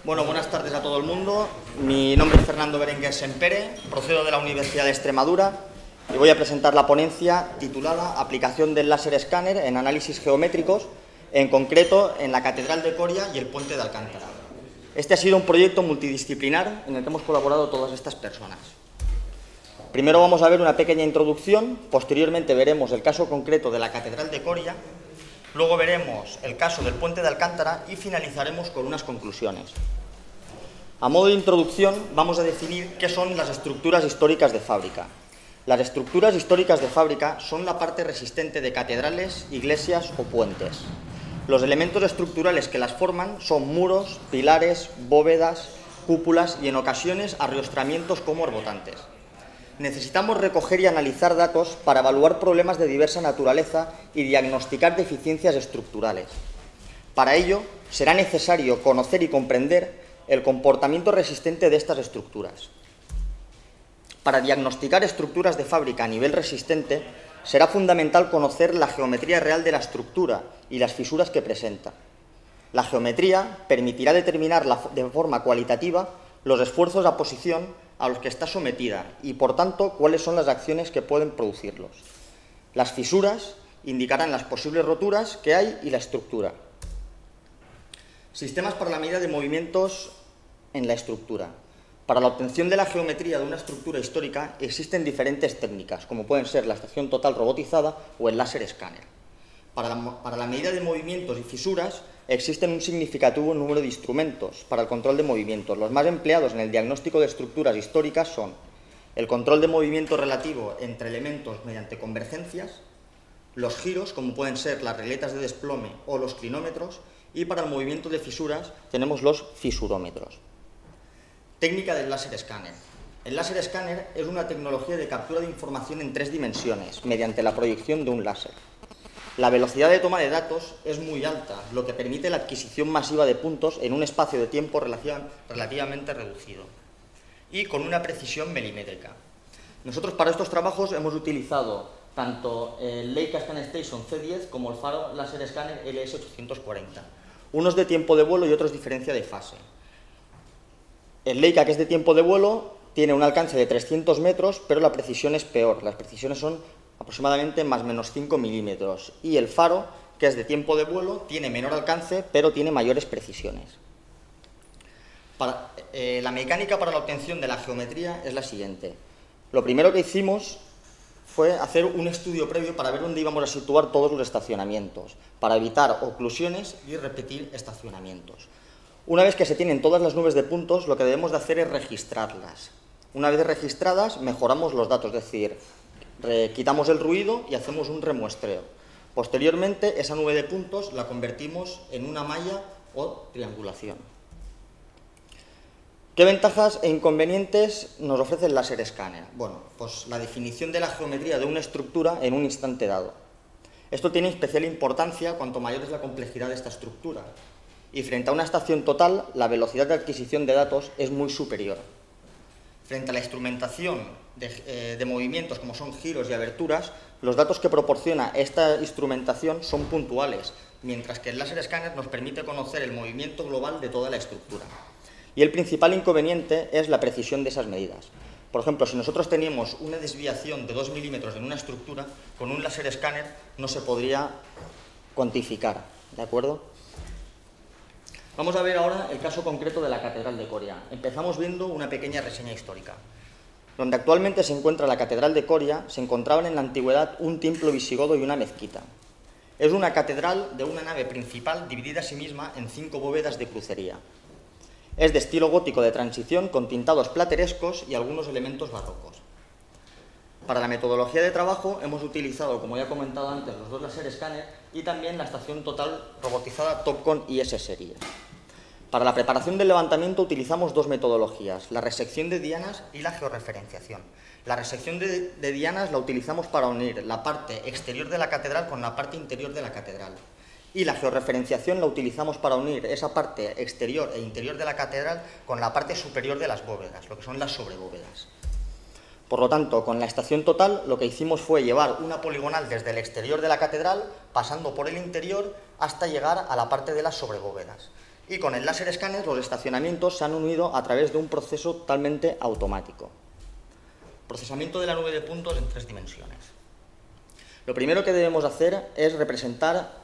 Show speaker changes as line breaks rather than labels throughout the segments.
Bueno, buenas tardes a todo el mundo. Mi nombre es Fernando Berenguer Sempere, procedo de la Universidad de Extremadura y voy a presentar la ponencia titulada Aplicación del láser escáner en análisis geométricos, en concreto en la Catedral de Coria y el Puente de Alcántara. Este ha sido un proyecto multidisciplinar en el que hemos colaborado todas estas personas. Primero vamos a ver una pequeña introducción, posteriormente veremos el caso concreto de la Catedral de Coria, luego veremos el caso del Puente de Alcántara y finalizaremos con unas conclusiones. A modo de introducción vamos a definir qué son las estructuras históricas de fábrica. Las estructuras históricas de fábrica son la parte resistente de catedrales, iglesias o puentes. Los elementos estructurales que las forman son muros, pilares, bóvedas, cúpulas y en ocasiones arriostramientos como orbotantes. Necesitamos recoger y analizar datos para evaluar problemas de diversa naturaleza y diagnosticar deficiencias estructurales. Para ello, será necesario conocer y comprender el comportamiento resistente de estas estructuras. Para diagnosticar estructuras de fábrica a nivel resistente, será fundamental conocer la geometría real de la estructura y las fisuras que presenta. La geometría permitirá determinar de forma cualitativa los esfuerzos a posición a los que está sometida y, por tanto, cuáles son las acciones que pueden producirlos. Las fisuras indicarán las posibles roturas que hay y la estructura. Sistemas para la medida de movimientos en la estructura. Para la obtención de la geometría de una estructura histórica existen diferentes técnicas, como pueden ser la estación total robotizada o el láser escáner. Para la medida de movimientos y fisuras existen un significativo número de instrumentos para el control de movimientos. Los más empleados en el diagnóstico de estructuras históricas son el control de movimiento relativo entre elementos mediante convergencias, los giros, como pueden ser las regletas de desplome o los clinómetros, y para el movimiento de fisuras tenemos los fisurómetros. Técnica del láser escáner. El láser escáner es una tecnología de captura de información en 3 dimensiones mediante la proyección de un láser. La velocidad de toma de datos es muy alta, lo que permite la adquisición masiva de puntos en un espacio de tiempo relativamente reducido y con una precisión milimétrica. Nosotros para estos trabajos hemos utilizado tanto el Leica ScanStation C10 como el Faro Láser Scanner LS840, unos de tiempo de vuelo y otros diferencia de fase. El Leica, que es de tiempo de vuelo, tiene un alcance de 300 metros, pero la precisión es peor. Las precisiones son aproximadamente más o menos 5 milímetros. Y el Faro, que es de tiempo de vuelo, tiene menor alcance, pero tiene mayores precisiones. La mecánica para la obtención de la geometría es la siguiente. Lo primero que hicimos fue hacer un estudio previo para ver dónde íbamos a situar todos los estacionamientos, para evitar oclusiones y repetir estacionamientos. Una vez que se tienen todas las nubes de puntos, lo que debemos de hacer es registrarlas. Una vez registradas, mejoramos los datos, es decir, quitamos el ruido y hacemos un remuestreo. Posteriormente, esa nube de puntos la convertimos en una malla o triangulación. ¿Qué ventajas e inconvenientes nos ofrece el láser escáner? Bueno, pues la definición de la geometría de una estructura en un instante dado. Esto tiene especial importancia cuanto mayor es la complejidad de esta estructura. Y frente a una estación total, la velocidad de adquisición de datos es muy superior. Frente a la instrumentación de movimientos como son giros y aberturas, los datos que proporciona esta instrumentación son puntuales, mientras que el láser escáner nos permite conocer el movimiento global de toda la estructura. Y el principal inconveniente es la precisión de esas medidas. Por ejemplo, si nosotros teníamos una desviación de 2 milímetros en una estructura, con un láser escáner no se podría cuantificar, ¿de acuerdo? Vamos a ver ahora el caso concreto de la Catedral de Coria. Empezamos viendo una pequeña reseña histórica. Donde actualmente se encuentra la Catedral de Coria, se encontraban en la antigüedad un templo visigodo y una mezquita. Es una catedral de una nave principal dividida a sí misma en 5 bóvedas de crucería. Es de estilo gótico de transición con tintados platerescos y algunos elementos barrocos. Para la metodología de trabajo hemos utilizado, como ya he comentado antes, los 2 láser escáner y también la estación total robotizada Topcon IS serie. Para la preparación del levantamiento utilizamos 2 metodologías, la resección de dianas y la georreferenciación. La resección de dianas la utilizamos para unir la parte exterior de la catedral con la parte interior de la catedral. Y la georreferenciación la utilizamos para unir esa parte exterior e interior de la catedral con la parte superior de las bóvedas, lo que son las sobrebóvedas. Por lo tanto, con la estación total lo que hicimos fue llevar una poligonal desde el exterior de la catedral, pasando por el interior hasta llegar a la parte de las sobrebóvedas. Y con el láser escáner los estacionamientos se han unido a través de un proceso totalmente automático. Procesamiento de la nube de puntos en 3 dimensiones. Lo primero que debemos hacer es representar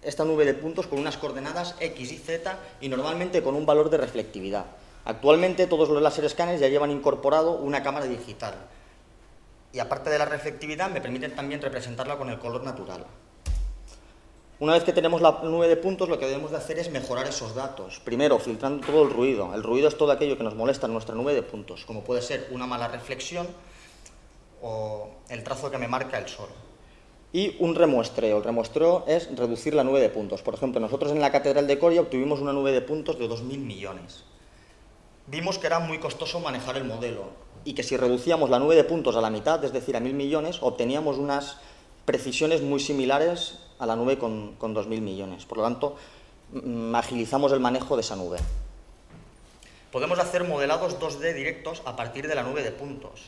esta nube de puntos con unas coordenadas X y Z y normalmente con un valor de reflectividad. Actualmente todos los láser escáneres ya llevan incorporado una cámara digital y aparte de la reflectividad me permiten también representarla con el color natural. Una vez que tenemos la nube de puntos, lo que debemos de hacer es mejorar esos datos. Primero, filtrando todo el ruido. El ruido es todo aquello que nos molesta en nuestra nube de puntos, como puede ser una mala reflexión o el trazo que me marca el sol. Y un remuestreo. El remuestreo es reducir la nube de puntos. Por ejemplo, nosotros en la Catedral de Coria obtuvimos una nube de puntos de 2.000 millones. Vimos que era muy costoso manejar el modelo y que si reducíamos la nube de puntos a la mitad, es decir, a 1.000 millones, obteníamos unas precisiones muy similares a la nube con 2.000 millones. Por lo tanto, agilizamos el manejo de esa nube. Podemos hacer modelados 2D directos a partir de la nube de puntos.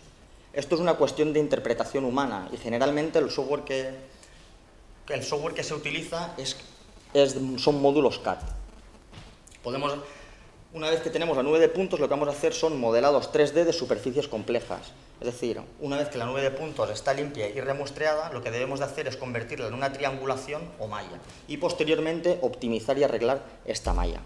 Esto es una cuestión de interpretación humana y generalmente el software que se utiliza son módulos CAD. Una vez que tenemos la nube de puntos, lo que vamos a hacer son modelados 3D de superficies complejas. Es decir, una vez que la nube de puntos está limpia y remuestreada, lo que debemos de hacer es convertirla en una triangulación o malla y posteriormente optimizar y arreglar esta malla.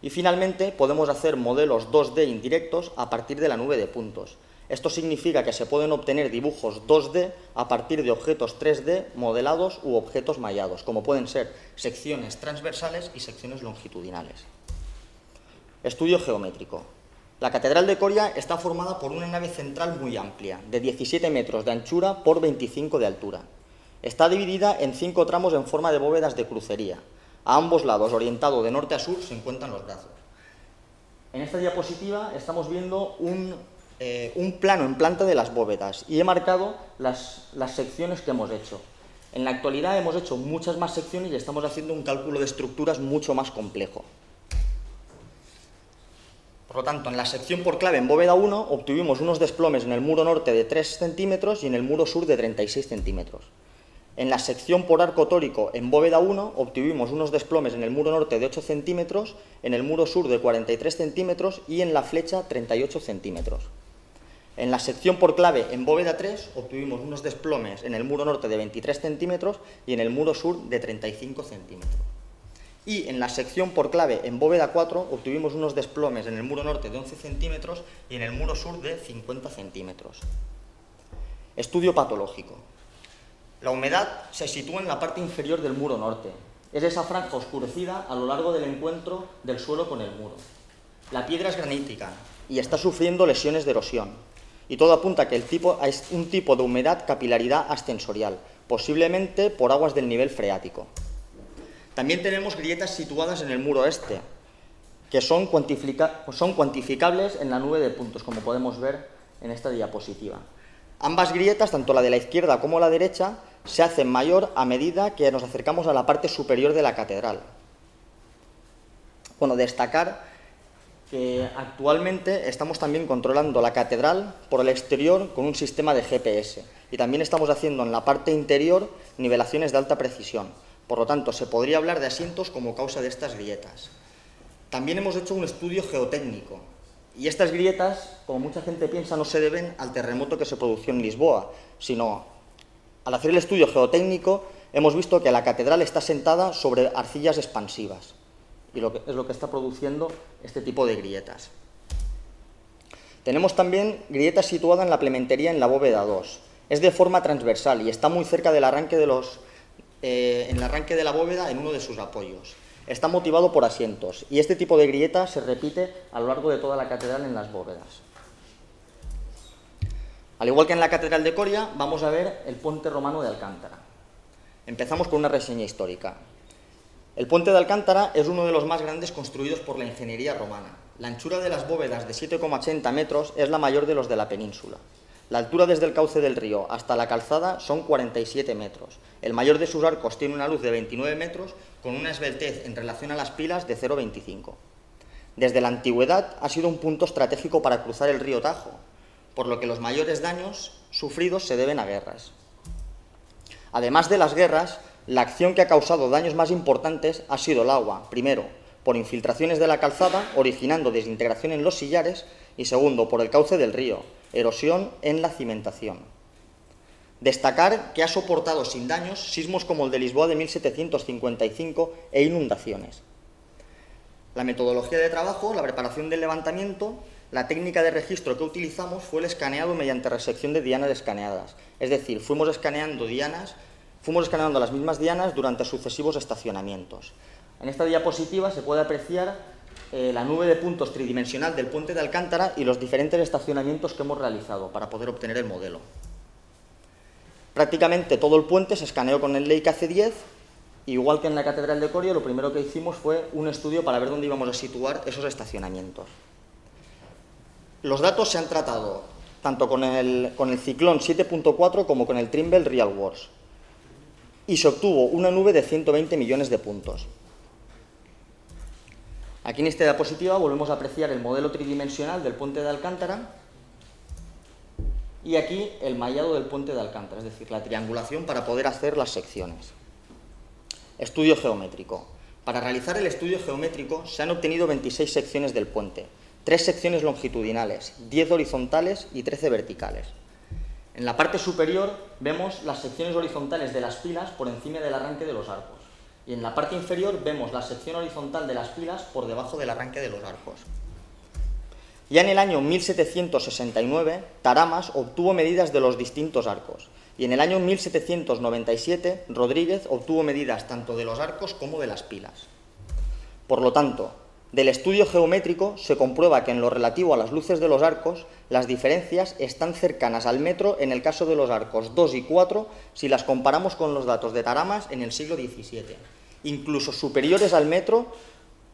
Y finalmente podemos hacer modelos 2D indirectos a partir de la nube de puntos. Esto significa que se pueden obtener dibujos 2D a partir de objetos 3D modelados u objetos mallados, como pueden ser secciones transversales y secciones longitudinales. Estudio geométrico. La Catedral de Coria está formada por una nave central muy amplia, de 17 metros de anchura por 25 de altura. Está dividida en 5 tramos en forma de bóvedas de crucería. A ambos lados, orientado de norte a sur, se encuentran los brazos. En esta diapositiva estamos viendo un plano en planta de las bóvedas y he marcado las secciones que hemos hecho. En la actualidad hemos hecho muchas más secciones y estamos haciendo un cálculo de estructuras mucho más complejo. Por lo tanto, en la sección por clave en bóveda 1 obtuvimos unos desplomes en el muro norte de 3 centímetros y en el muro sur de 36 centímetros. En la sección por arco tórico en bóveda 1 obtuvimos unos desplomes en el muro norte de 8 centímetros, en el muro sur de 43 centímetros y en la flecha 38 centímetros. En la sección por clave en bóveda 3 obtuvimos unos desplomes en el muro norte de 23 centímetros y en el muro sur de 35 centímetros. Y en la sección por clave en bóveda 4 obtuvimos unos desplomes en el muro norte de 11 centímetros y en el muro sur de 50 centímetros. Estudio patológico. La humedad se sitúa en la parte inferior del muro norte. Es esa franja oscurecida a lo largo del encuentro del suelo con el muro. La piedra es granítica y está sufriendo lesiones de erosión. Y todo apunta a que es un tipo de humedad capilaridad ascensorial, posiblemente por aguas del nivel freático. También tenemos grietas situadas en el muro este, que son cuantificables en la nube de puntos, como podemos ver en esta diapositiva. Ambas grietas, tanto la de la izquierda como la derecha, se hacen mayor a medida que nos acercamos a la parte superior de la catedral. Bueno, destacar que actualmente estamos también controlando la catedral por el exterior con un sistema de GPS y también estamos haciendo en la parte interior nivelaciones de alta precisión. Por lo tanto, se podría hablar de asientos como causa de estas grietas. También hemos hecho un estudio geotécnico y estas grietas, como mucha gente piensa, no se deben al terremoto que se produjo en Lisboa, sino al hacer el estudio geotécnico hemos visto que la catedral está sentada sobre arcillas expansivas y es lo que está produciendo este tipo de grietas. Tenemos también grietas situadas en la plementería en la bóveda 2. Es de forma transversal y está muy cerca del arranque en el arranque de la bóveda en uno de sus apoyos. Está motivado por asientos y este tipo de grieta se repite a lo largo de toda la catedral en las bóvedas. Al igual que en la Catedral de Coria, vamos a ver el puente romano de Alcántara. Empezamos con una reseña histórica. El puente de Alcántara es uno de los más grandes construidos por la ingeniería romana. La anchura de las bóvedas de 7,80 metros es la mayor de los de la península. La altura desde el cauce del río hasta la calzada son 47 metros. El mayor de sus arcos tiene una luz de 29 metros con una esbeltez en relación a las pilas de 0,25. Desde la antigüedad ha sido un punto estratégico para cruzar el río Tajo, por lo que los mayores daños sufridos se deben a guerras. Además de las guerras, la acción que ha causado daños más importantes ha sido el agua, primero, por infiltraciones de la calzada, originando desintegración en los sillares, y segundo, por el cauce del río, erosión en la cimentación. Destacar que ha soportado sin daños sismos como el de Lisboa de 1755 e inundaciones. La metodología de trabajo, la preparación del levantamiento, la técnica de registro que utilizamos fue el escaneado mediante resección de dianas escaneadas. Es decir, fuimos escaneando las mismas dianas durante sucesivos estacionamientos. En esta diapositiva se puede apreciar la nube de puntos tridimensional del puente de Alcántara y los diferentes estacionamientos que hemos realizado para poder obtener el modelo. Prácticamente todo el puente se escaneó con el Leica C10. Igual que en la Catedral de Coria, lo primero que hicimos fue un estudio para ver dónde íbamos a situar esos estacionamientos. Los datos se han tratado tanto con el ciclón 7.4 como con el Trimble Real Wars. Y se obtuvo una nube de 120 millones de puntos. Aquí en esta diapositiva volvemos a apreciar el modelo tridimensional del puente de Alcántara y aquí el mallado del puente de Alcántara, es decir, la triangulación para poder hacer las secciones. Estudio geométrico. Para realizar el estudio geométrico se han obtenido 26 secciones del puente, 3 secciones longitudinales, 10 horizontales y 13 verticales. En la parte superior vemos las secciones horizontales de las pilas por encima del arranque de los arcos. Y en la parte inferior vemos la sección horizontal de las pilas por debajo del arranque de los arcos. Ya en el año 1769, Taramas obtuvo medidas de los distintos arcos. Y en el año 1797, Rodríguez obtuvo medidas tanto de los arcos como de las pilas. Por lo tanto, del estudio geométrico se comprueba que en lo relativo a las luces de los arcos, las diferencias están cercanas al metro en el caso de los arcos 2 y 4 si las comparamos con los datos de Taramas en el siglo XVII, incluso superiores al metro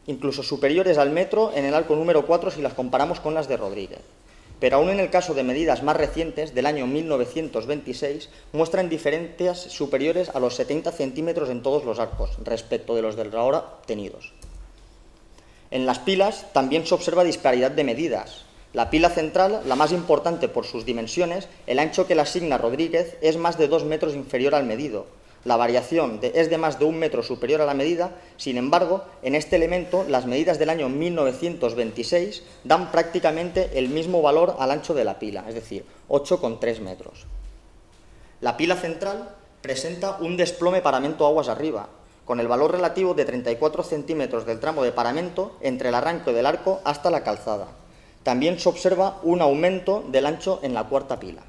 en el arco número 4 si las comparamos con las de Rodríguez. Pero aún en el caso de medidas más recientes, del año 1926, muestran diferencias superiores a los 70 centímetros en todos los arcos, respecto de los del ahora obtenidos. En las pilas también se observa disparidad de medidas. La pila central, la más importante por sus dimensiones, el ancho que le asigna Rodríguez es más de 2 metros inferior al medido. La variación es de más de 1 metro superior a la medida. Sin embargo, en este elemento, las medidas del año 1926 dan prácticamente el mismo valor al ancho de la pila, es decir, 8,3 metros. La pila central presenta un desplome paramento aguas arriba, con el valor relativo de 34 centímetros del tramo de paramento entre el arranque del arco hasta la calzada. También se observa un aumento del ancho en la cuarta pila.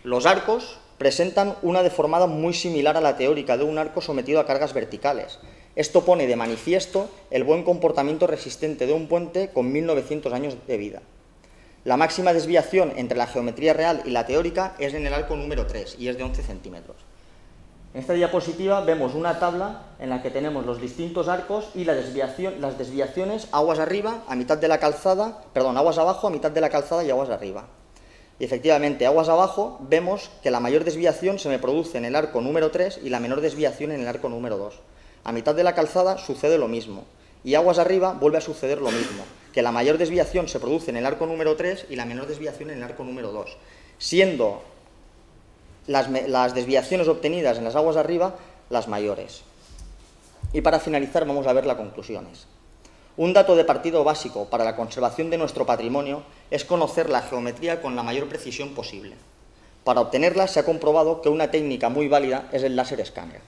Los arcos presentan una deformada muy similar a la teórica de un arco sometido a cargas verticales. Esto pone de manifiesto el buen comportamiento resistente de un puente con 1900 años de vida. La máxima desviación entre la geometría real y la teórica es en el arco número 3 y es de 11 centímetros. En esta diapositiva vemos una tabla en la que tenemos los distintos arcos y las desviaciones aguas arriba a mitad de la calzada, aguas abajo a mitad de la calzada y aguas arriba. Y efectivamente, aguas abajo vemos que la mayor desviación se me produce en el arco número 3 y la menor desviación en el arco número 2. A mitad de la calzada sucede lo mismo. Y aguas arriba vuelve a suceder lo mismo, que la mayor desviación se produce en el arco número 3 y la menor desviación en el arco número 2, siendo las desviaciones obtenidas en las aguas arriba las mayores. Y para finalizar vamos a ver las conclusiones. Un dato de partido básico para la conservación de nuestro patrimonio es conocer la geometría con la mayor precisión posible. Para obtenerla se ha comprobado que una técnica muy válida es el láser escáner.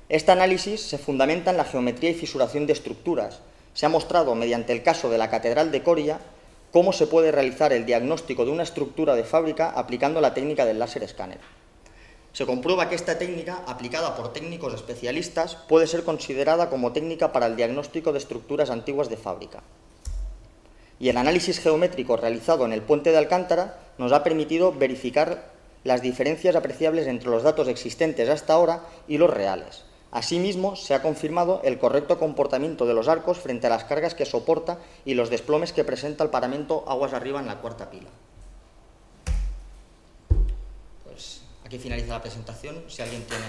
Este análisis se fundamenta en la geometría y fisuración de estructuras. Se ha mostrado mediante el caso de la Catedral de Coria cómo se puede realizar el diagnóstico de una estructura de fábrica aplicando la técnica del láser escáner. Se comprueba que esta técnica, aplicada por técnicos especialistas, puede ser considerada como técnica para el diagnóstico de estructuras antiguas de fábrica. Y el análisis geométrico realizado en el puente de Alcántara nos ha permitido verificar las diferencias apreciables entre los datos existentes hasta ahora y los reales. Asimismo, se ha confirmado el correcto comportamiento de los arcos frente a las cargas que soporta y los desplomes que presenta el paramento aguas arriba en la cuarta pila. Pues aquí finaliza la presentación. Si alguien tiene...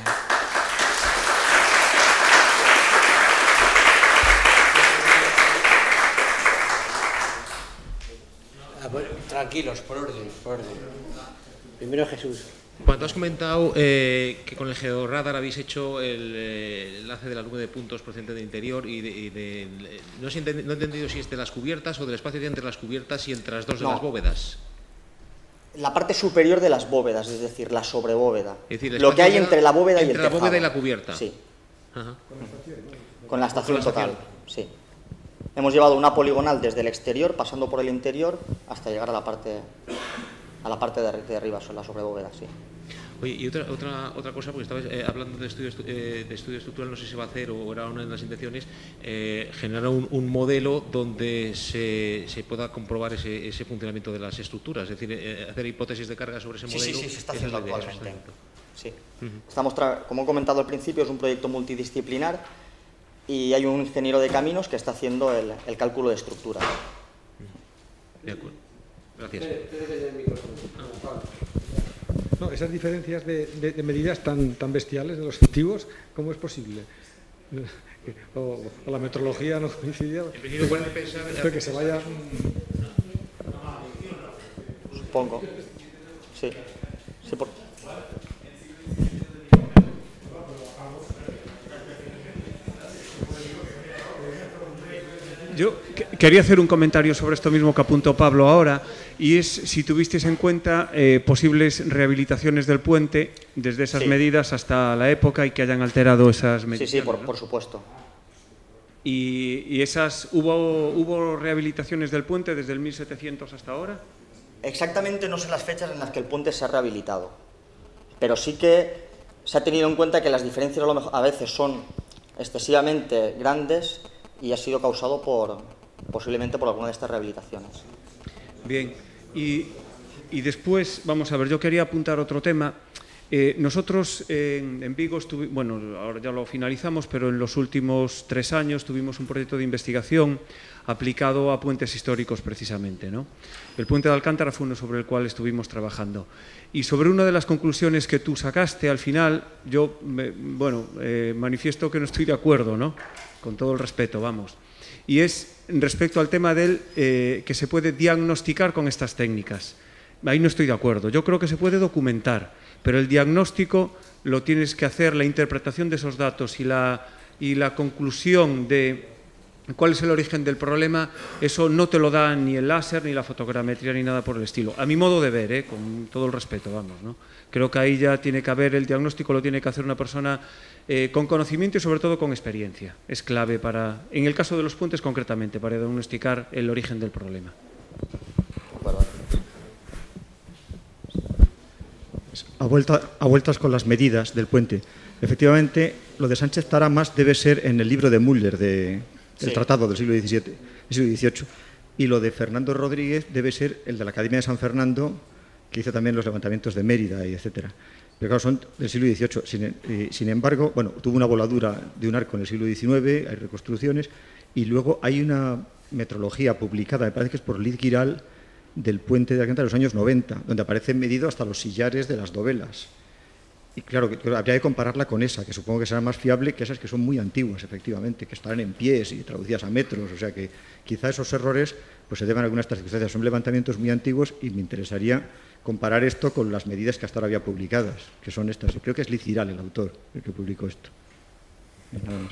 Tranquilos, por orden. Primero Jesús. Cuando has comentado que con el georradar habéis hecho el enlace de la nube de puntos procedente del interior no he entendido si es de las cubiertas o del espacio que hay entre las cubiertas y entre las dos de las bóvedas.
La parte superior de las bóvedas, es decir, la sobrebóveda.
Es decir,
lo que hay entre la bóveda y el tejado.
Entre la bóveda y la cubierta.
Sí.
Ajá.
Con la estación total, sí. Hemos llevado una poligonal desde el exterior, pasando por el interior, hasta llegar a la parte de arriba, la sobrebóveda, sí.
Oye, y otra cosa, porque estabas hablando de estudio estructural, no sé si se va a hacer o era una de las intenciones, generar un modelo donde se pueda comprobar ese funcionamiento de las estructuras, es decir, hacer hipótesis de carga sobre ese modelo.
Sí, se está haciendo actualmente. Sí. Como he comentado al principio, es un proyecto multidisciplinar y hay un ingeniero de caminos que está haciendo el cálculo de estructuras.
De acuerdo. Gracias.
No, esas diferencias de medidas tan bestiales de los cultivos, ¿cómo es posible? O la metrología no coincidía.
En principio pueden pensar
que se vaya.
Supongo. Sí.
Yo quería hacer un comentario sobre esto mismo que apuntó Pablo ahora, y es si tuvisteis en cuenta posibles rehabilitaciones del puente desde esas medidas hasta la época y que hayan alterado esas medidas.
Sí, por supuesto.
¿Y esas hubo rehabilitaciones del puente desde el 1700 hasta ahora?
Exactamente no sé las fechas en las que el puente se ha rehabilitado, pero sí que se ha tenido en cuenta que las diferencias a veces son excesivamente grandes y ha sido causado posiblemente por alguna de estas rehabilitaciones.
Bien, y después, vamos a ver, yo quería apuntar otro tema. Nosotros en Vigo, bueno, ahora ya lo finalizamos, pero en los últimos 3 años tuvimos un proyecto de investigación aplicado a puentes históricos precisamente, ¿no? El puente de Alcántara fue uno sobre el cual estuvimos trabajando. Y sobre una de las conclusiones que tú sacaste al final, yo, manifiesto que no estoy de acuerdo, ¿no? Con todo el respeto, vamos. Y es respecto al tema del que se puede diagnosticar con estas técnicas. Ahí no estoy de acuerdo. Yo creo que se puede documentar, pero el diagnóstico lo tienes que hacer, la interpretación de esos datos y la conclusión de cuál es el origen del problema, eso no te lo da ni el láser, ni la fotogrametría, ni nada por el estilo. A mi modo de ver, con todo el respeto, vamos, ¿no? Creo que ahí ya tiene que haber, el diagnóstico lo tiene que hacer una persona con conocimiento y sobre todo con experiencia. Es clave en el caso de los puentes concretamente, para diagnosticar el origen del problema.
A vueltas con las medidas del puente. Efectivamente, lo de Sánchez Taramas debe ser en el libro de Müller, del tratado del siglo XVIII, y lo de Fernando Rodríguez debe ser el de la Academia de San Fernando, que hizo también los levantamientos de Mérida, y etcétera. Pero claro, son del siglo XVIII. Sin embargo, bueno, tuvo una voladura de un arco en el siglo XIX, hay reconstrucciones, y luego hay una metrología publicada, me parece que es por Liz Giral, del puente de Alcántara de los años 90, donde aparece medido hasta los sillares de las dovelas. Y claro, habría que compararla con esa, que supongo que será más fiable que esas que son muy antiguas, efectivamente, que están en pies y traducidas a metros, o sea que quizá esos errores pues se deban a algunas de estas circunstancias. Son levantamientos muy antiguos y me interesaría comparar esto con las medidas que hasta ahora había publicadas, que son estas. Creo que es Liz Giral el autor, el que publicó esto. Nada más.